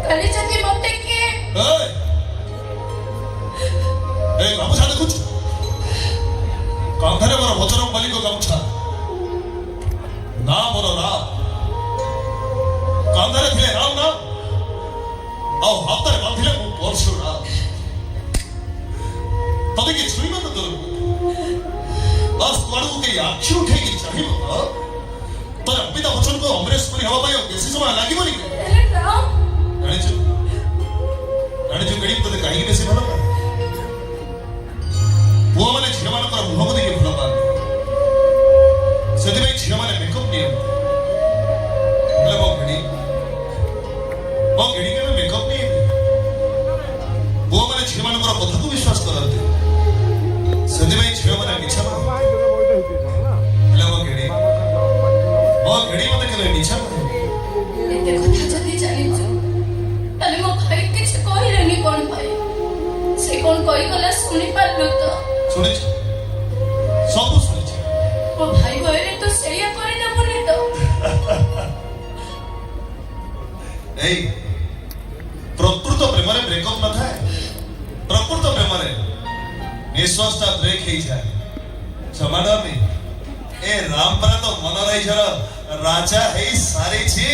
କାଲି ଯଦି ମତେ କିଏ ଗାମୁଛା ଦେଖୁଛୁ କାନ୍ଧରେ ମୋର ବଜରଙ୍ଗ ବଲିଙ୍କ ଗାମୁଛା ନା ମୋର ରାମ କାନ୍ଧରେ ଥିଲେ ରାମ ନା ଆଉ ହାତରେ ବାନ୍ଧିଲେ ମୁଁ ପରଶୁରାମ ତତେ କି ଛୁଇଁବ ତ ଦୂର ବାସ୍ କୁଆଡ଼କୁ କେହି ଆଖି ଉଠେଇକି ଚାହିଁବ ତୋର ଅମିତାଭ ବଚ୍ଚନକୁ ଅମରେଶ ପୁରୀ ହେବା ପାଇଁ ବେଶୀ ସମୟ ଲାଗିବନି ଜାଣିଛୁ ଗଣିତ ତତେ କାହିଁକି ବେଶୀ ଭଲ ପାଏ ପୁଅମାନେ ଝିଅମାନଙ୍କର ମୁହଁକୁ ଦେଖି ଭଲ ପାଆନ୍ତି ସେଥିପାଇଁ ଝିଅମାନେ ମେକଅପ୍ ନିଅନ୍ତି ହେଲେ ମୋ ଗିଡ଼ି କେବେ ମେକଅପ୍ ନିଏନି ପୁଅମାନେ ଝିଅମାନଙ୍କର କଥାକୁ ବିଶ୍ୱାସ କରନ୍ତି ସେଥିପାଇଁ ଝିଅମାନେ ମିଛ ହେଲେ ମୋ ଗିଡ଼ି ମତେ କେବେ ମିଛ ଏତେ କଥା ଯଦି ଜାଣିଛୁ ତାହେଲେ ମୋ ଭାଇ କିଛି କହିଲେନି କଣ ଭାଇ ସେ କଣ କହିଗଲା ଶୁଣିପାରିଲୁ ତ ଶୁଣିଛୁ ସବୁ ଶୁଣିଛୁ ମୋ ଭାଇ କହିଲେ ତୁ ସେଇଆ କରିଦେବୁନି ତ ଏଇ ପ୍ରକୃତ ପ୍ରେମରେ ବ୍ରେକଅପ୍ ନଥାଏ ପ୍ରକୃତ ପ୍ରେମରେ ନିଶ୍ୱାସଟା ବ୍ରେକ୍ ହେଇଯାଏ ଜମାଡନି ଏ ରାମ ପରା ତ ମନର ଇଚ୍ଛାର ରାଜା ହେଇ ସାରିଛି